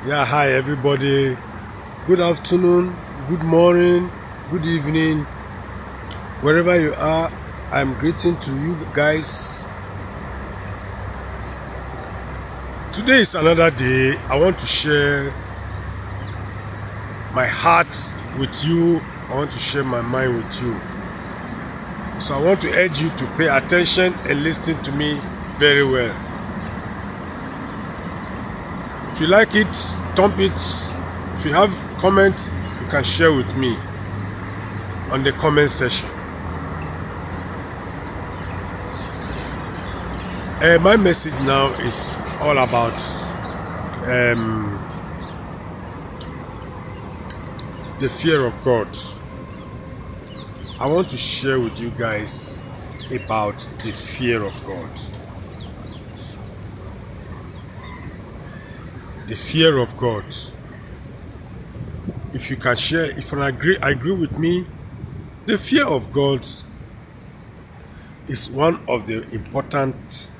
Yeah, hi everybody. Good afternoon, good morning, good evening, wherever you are. I'm greeting to you guys. Today is another day. I want to share my heart with you. I want to share my mind with you. So I want to urge you to pay attention and listen to me very well. If you like it, thump it. If you have comments, you can share with me on the comment section. My message now is all about the fear of God. I want to share with you guys about the fear of God. The fear of God. If you can share, if you agree with me, the fear of God is one of the important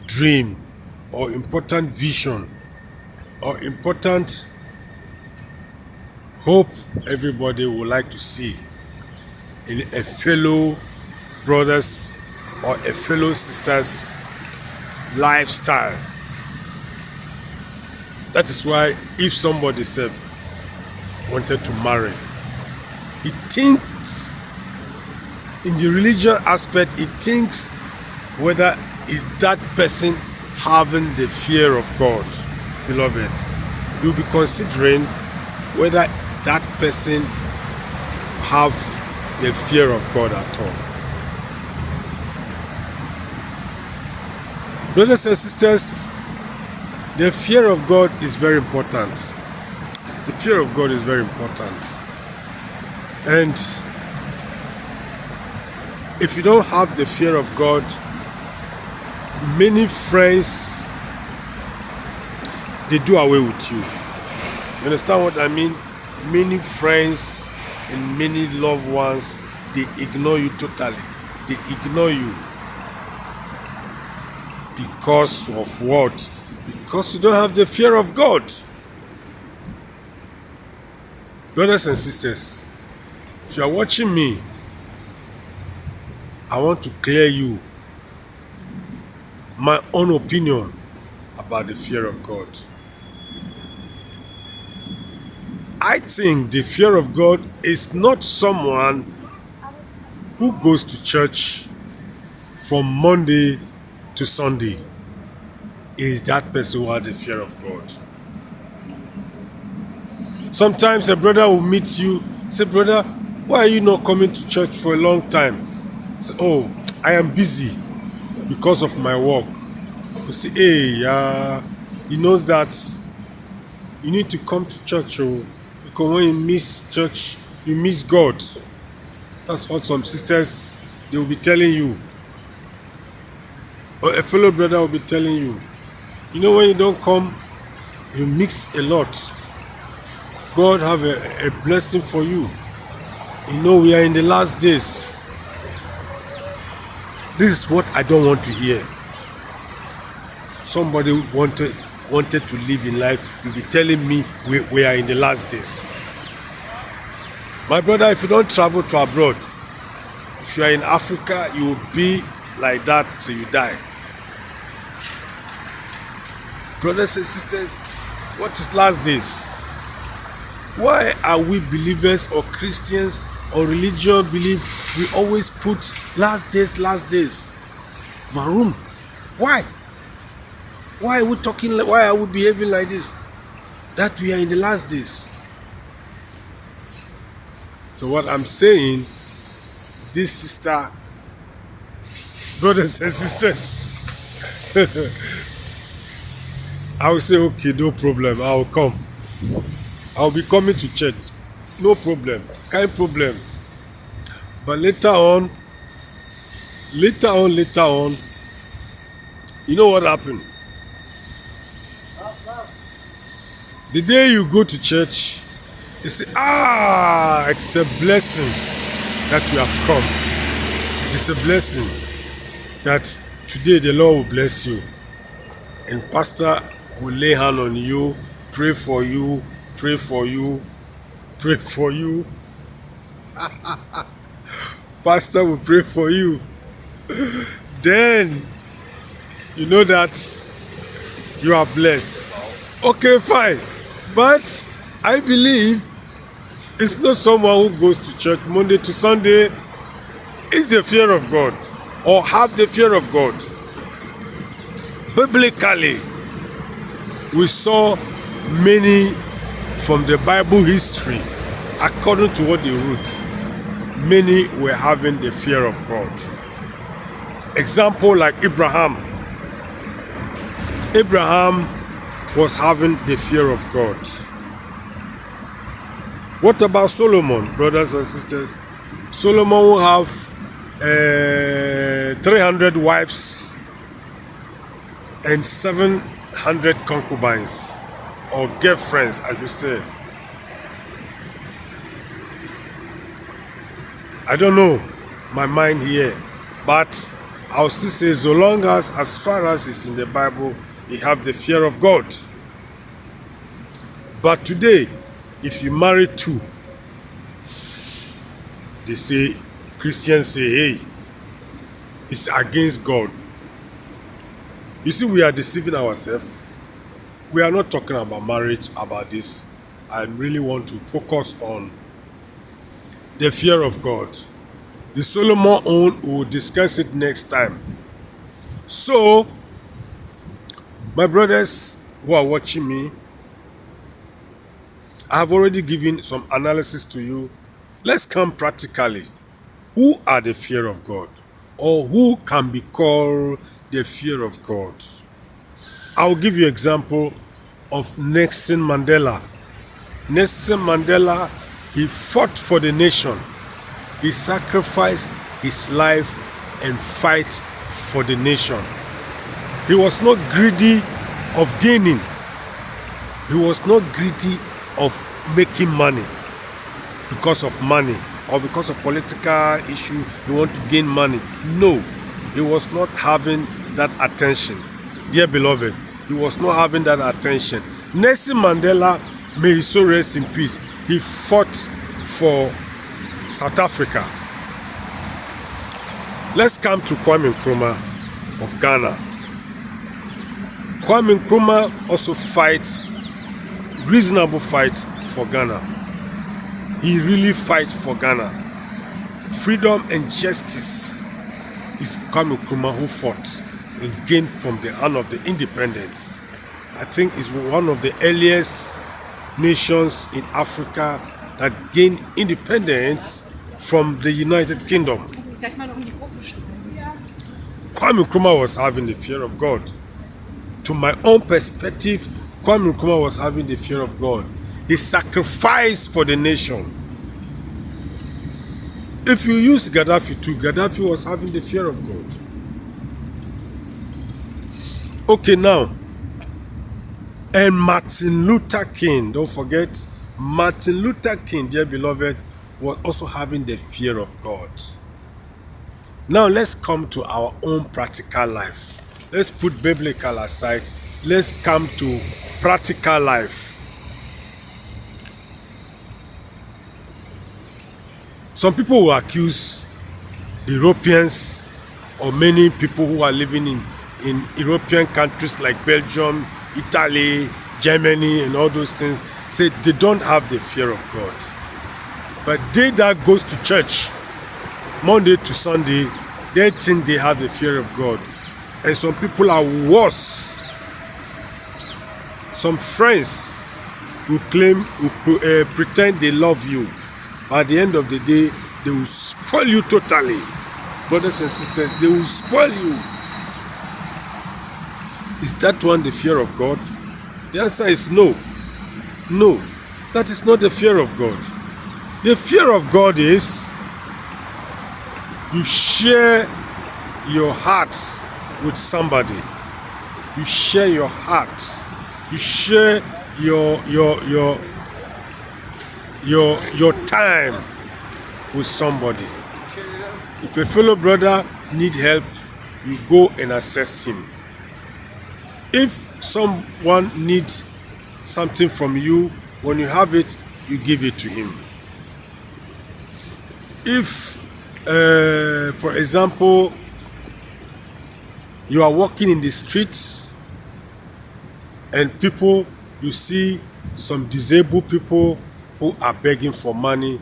dream or important vision or important hope everybody would like to see in a fellow brothers or a fellow sisters lifestyle. That is why if somebody wanted to marry, he thinks in the religious aspect, he thinks whether is that person having the fear of God. Beloved, you'll be considering whether that person have the fear of God at all. Brothers and sisters, the fear of God is very important. The fear of God is very important. And if you don't have the fear of God, many friends, they do away with you. You understand what I mean? Many friends and many loved ones, they ignore you totally. They ignore you. Because of what? Because you don't have the fear of God. Brothers and sisters, if you are watching me, I want to clear you my own opinion about the fear of God. I think the fear of God is not someone who goes to church from Monday to Sunday. Is that person who has the fear of God? Sometimes a brother will meet you, say, brother, why are you not coming to church for a long time? Say, oh, I am busy because of my work. You say, hey, he knows that you need to come to church, because when you miss church, you miss God. That's what some sisters, they will be telling you. Or a fellow brother will be telling you. You know, when you don't come, you mix a lot. God have a blessing for you. You know, we are in the last days. This is what I don't want to hear. Somebody wanted to live in life, you'll be telling me we are in the last days. My brother, if you don't travel to abroad, if you are in Africa, you will be like that till you die. Brothers and sisters, what is last days? Why are we believers or Christians or religion believe we always put last days, last days? Varum. Why? Why are we talking, why are we behaving like this? That we are in the last days. So what I'm saying, this sister, brothers and sisters, I will say, okay, no problem, I will come. I will be coming to church. No problem, kind problem. But later on, you know what happened? The day you go to church, you say, it's a blessing that you have come. It is a blessing that today the Lord will bless you. And Pastor will lay hand on you, pray for you, pray for you, pray for you. Pastor will pray for you. Then you know that you are blessed. Okay, fine. But I believe it's not someone who goes to church Monday to Sunday. It's the fear of God, or have the fear of God. Biblically, we saw many from the Bible history, according to what they wrote, many were having the fear of God. Example like Abraham. Abraham was having the fear of God. What about Solomon, brothers and sisters? Solomon will have 300 wives and 700 concubines, or girlfriends, I should say. I don't know my mind here, but I'll still say, so long as far as it's in the Bible, you have the fear of God. But today, if you marry two, they say, Christians say, hey, it's against God. You see, we are deceiving ourselves. We are not talking about marriage, about this. I really want to focus on the fear of God. The Solomon own, we'll discuss it next time. So, my brothers who are watching me, I have already given some analysis to you. Let's come practically. Who are the fear of God? Or who can be called the fear of God? I'll give you an example of Nelson Mandela. Nelson Mandela, he fought for the nation. He sacrificed his life and fight for the nation. He was not greedy of gaining. He was not greedy of making money because of money or because of political issue. He want to gain money. No, he was not having that attention. Dear beloved, he was not having that attention. Nelson Mandela, may his soul rest in peace, he fought for South Africa. Let's come to Kwame Nkrumah of Ghana. Kwame Nkrumah also reasonable fight for Ghana. He really fights for Ghana. Freedom and justice is Kwame Nkrumah who fought and gained from the hand of the independence. I think it's one of the earliest nations in Africa that gained independence from the United Kingdom. Kwame Nkrumah was having the fear of God. To my own perspective, Kwame Nkrumah was having the fear of God. He sacrificed for the nation. If you use Gaddafi too, Gaddafi was having the fear of God. Okay, now, and Martin Luther King, don't forget, Martin Luther King, dear beloved, was also having the fear of God. Now let's come to our own practical life. Let's put biblical aside. Let's come to practical life. Some people will accuse Europeans or many people who are living in European countries like Belgium, Italy, Germany, and all those things, say they don't have the fear of God. But they that goes to church Monday to Sunday, they think they have the fear of God. And some people are worse. Some friends who claim, who pretend they love you, but at the end of the day, they will spoil you totally. Brothers and sisters, they will spoil you. Is that one the fear of God? The answer is no. No, that is not the fear of God. The fear of God is you share your heart with somebody. You share your heart. You share your time with somebody. If a fellow brother need help, you go and assist him. If someone needs something from you, when you have it, you give it to him. If, for example, you are walking in the streets and you see some disabled people who are begging for money,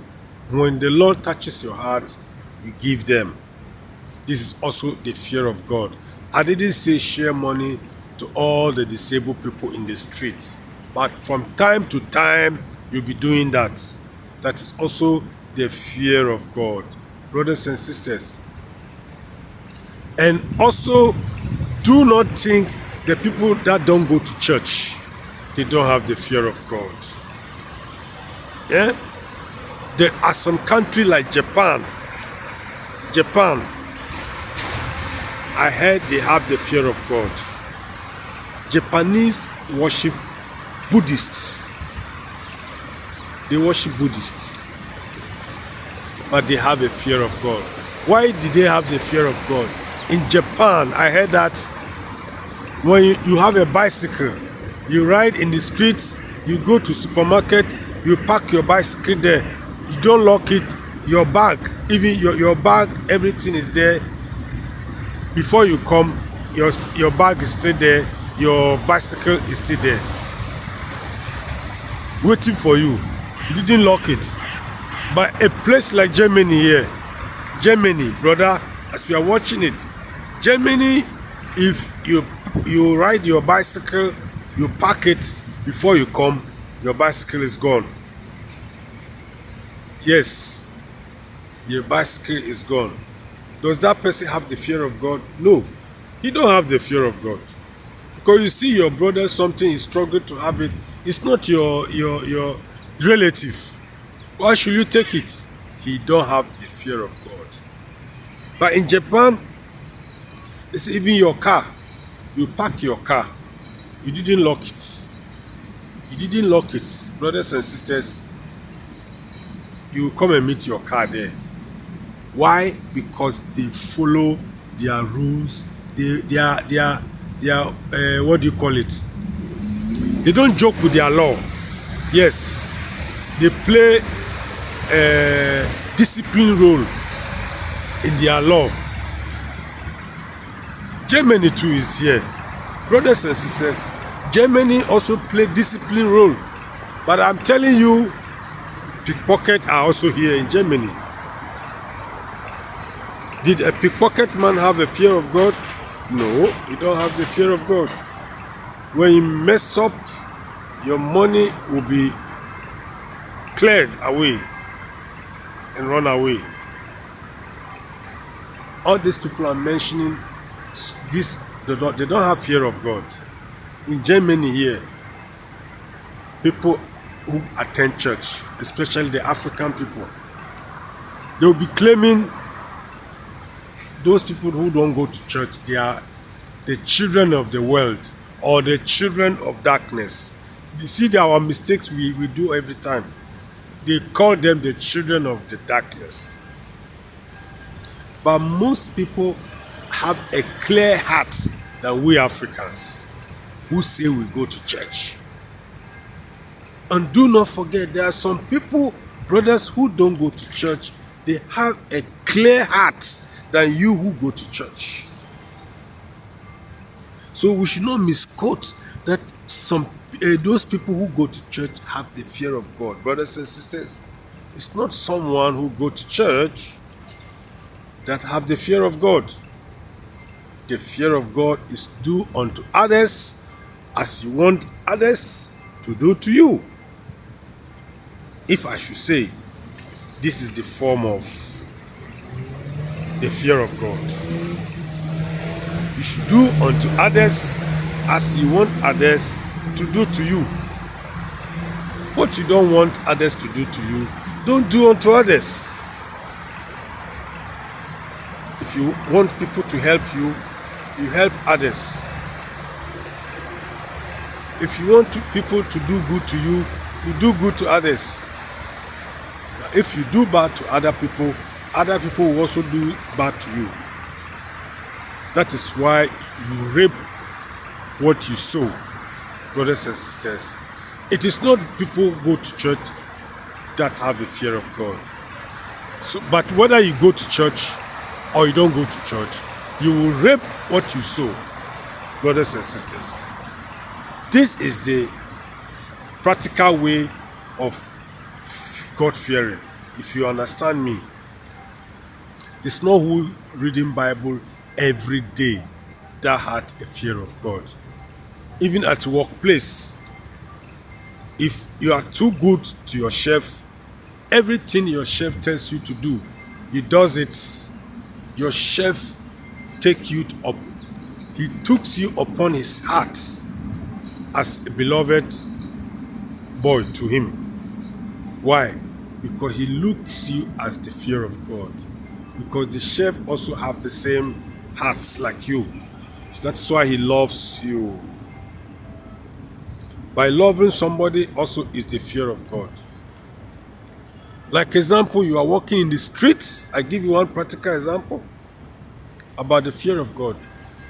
when the Lord touches your heart, you give them. This is also the fear of God. I didn't say share money to all the disabled people in the streets, but from time to time, you'll be doing that. That is also the fear of God, brothers and sisters. And also, do not think the people that don't go to church, they don't have the fear of God. Yeah? There are some countries like Japan, I heard they have the fear of God. Japanese worship Buddhists. They worship Buddhists. But they have a fear of God. Why did they have the fear of God? In Japan, I heard that when you have a bicycle, you ride in the streets, you go to supermarket, you park your bicycle there, you don't lock it, your bag, even your bag, everything is there. Before you come, your bag is still there, your bicycle is still there, waiting for you. You didn't lock it. But a place like Germany here, Germany, brother, as you are watching it, Germany, if you ride your bicycle, you park it, before you come, your bicycle is gone. Yes, your bicycle is gone. Does that person have the fear of God? No, he don't have the fear of God. Because you see your brother, something, he struggled to have it. It's not your relative. Why should you take it? He don't have the fear of God. But in Japan, they say even your car, you park your car, you didn't lock it. You didn't lock it. Brothers and sisters, you come and meet your car there. Why? Because they follow their rules. They are what do you call it? They don't joke with their law. Yes, they play a discipline role in their law. Germany too is here. Brothers and sisters, Germany also play discipline role. But I'm telling you, pickpockets are also here in Germany. Did a pickpocket man have a fear of God? No, he don't have the fear of God. When you mess up, your money will be cleared away and run away. All these people are mentioning this, they don't have fear of God. In Germany here, people who attend church, especially the African people, they will be claiming those people who don't go to church, they are the children of the world or the children of darkness. You see our mistakes we do every time. They call them the children of the darkness. But most people have a clear heart than we Africans who say we go to church. And do not forget, there are some people, brothers, who don't go to church. They have a clear heart than you who go to church. So we should not misquote that those people who go to church have the fear of God. Brothers and sisters, it's not someone who go to church that have the fear of God. The fear of God is do unto others as you want others to do to you. If I should say, this is the form of the fear of God. You should do unto others as you want others to do to you. What you don't want others to do to you, don't do unto others. If you want people to help you, you help others. If you want people to do good to you, you do good to others. But if you do bad to other people will also do bad to you. That is why you rape what you sow, brothers and sisters. It is not people who go to church that have a fear of God. So, but whether you go to church or you don't go to church, you will reap what you sow, brothers and sisters. This is the practical way of God fearing. If you understand me, it's not who reading Bible every day that had a fear of God. Even at workplace, if you are too good to your chef, everything your chef tells you to do, he does it. Your chef take you up. He takes you upon his heart as a beloved boy to him. Why? Because he looks you as the fear of God. Because the chef also have the same heart like you. So that's why he loves you. By loving somebody also is the fear of God. Like example, you are walking in the street. I give you one practical example about the fear of God.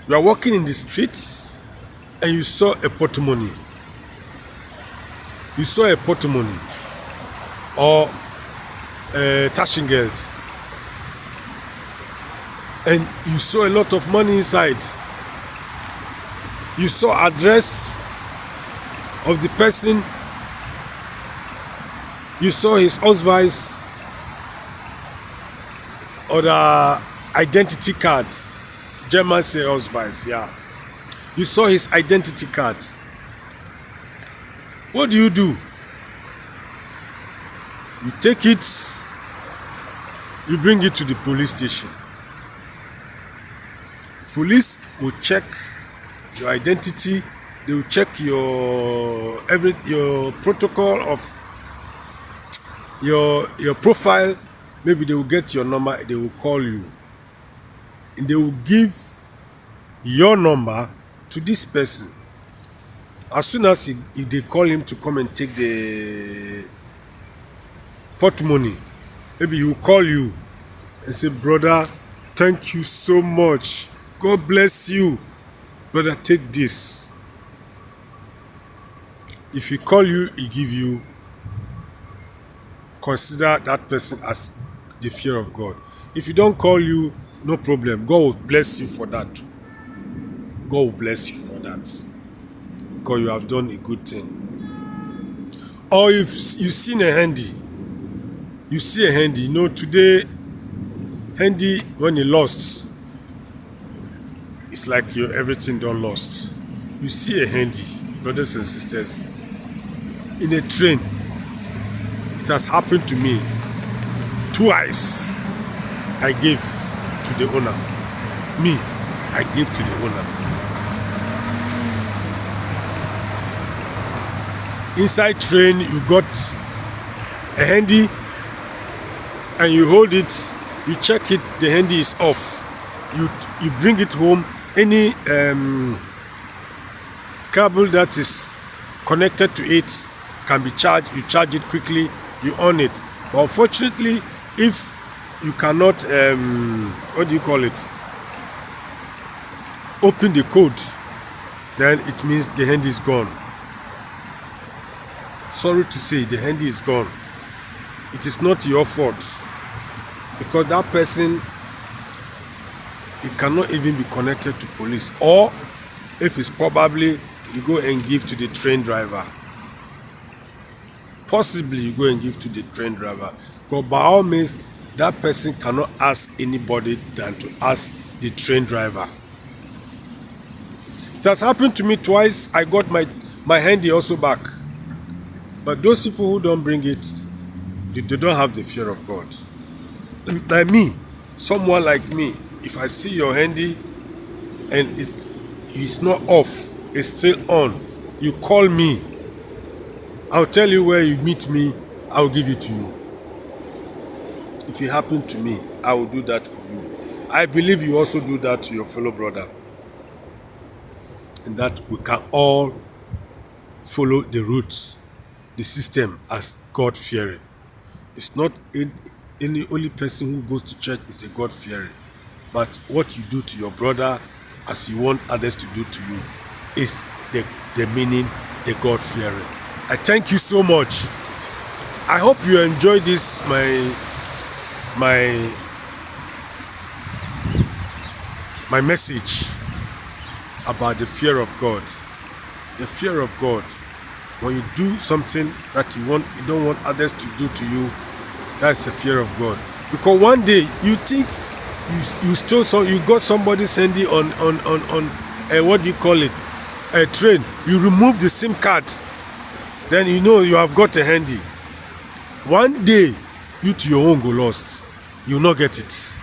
You are walking in the street and you saw a portemonnaie. You saw a portemonnaie or a Taschengeld, and you saw a lot of money inside. You saw address of the person. You saw his Ausweis or the identity card. Germans say Ausweis, yeah. You saw his identity card. What do? You take it, you bring it to the police station. Police will check your identity, they will check your protocol of your profile. Maybe they will get your number, they will call you. And they will give your number to this person. As soon as they call him to come and take the portemonnaie, maybe he will call you and say, brother, thank you so much. God bless you. Brother, take this. If he call you, he give you, consider that person as the fear of God. If he don't call you, no problem. God will bless you for that. God will bless you for that. Because you have done a good thing. Or if you've seen a handy, you see a handy. You know, today, handy, when you lost, it's like your everything done lost. You see a handy, brothers and sisters, in a train. It has happened to me twice. I gave to the owner. Me, I gave to the owner. Inside train, you got a handy and you hold it, you check it, the handy is off. You bring it home, any cable that is connected to it can be charged, you charge it quickly, you on it. But unfortunately, if you cannot, what do you call it, open the code, then it means the handy is gone. Sorry to say, the handy is gone. It is not your fault, because that person, it cannot even be connected to police. Or if it's probably, you go and give to the train driver. Possibly you go and give to the train driver, because by all means, that person cannot ask anybody than to ask the train driver. It has happened to me twice. I got my handy also back. But those people who don't bring it, they don't have the fear of God. Like me, someone like me, if I see your handy and it is not off, it's still on, you call me, I'll tell you where you meet me, I'll give it to you. If it happened to me, I will do that for you. I believe you also do that to your fellow brother. And that we can all follow the roots, the system as God-fearing. It's not any only person who goes to church is a God-fearing. But what you do to your brother as you want others to do to you. is the meaning, the God-fearing. I thank you so much. I hope you enjoyed this, my message about the fear of God. The fear of God. When you do something that you don't want others to do to you, that's the fear of God. Because one day you think you stole you got somebody's handy on what do you call it, a train. You remove the SIM card, then you know you have got a handy. One day you to your own go lost. You will not get it.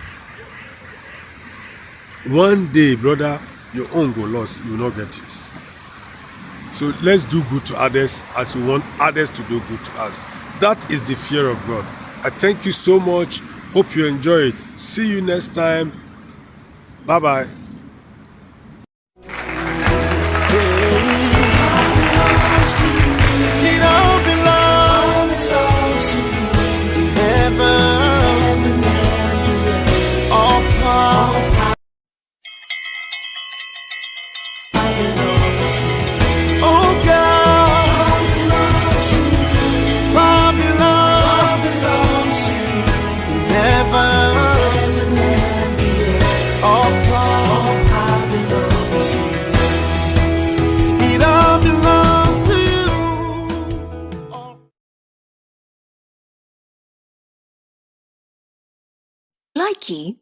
One day, brother, your own go lost. You will not get it. So let's do good to others as we want others to do good to us. That is the fear of God. I thank you so much. Hope you enjoy it. See you next time. Bye-bye. Likey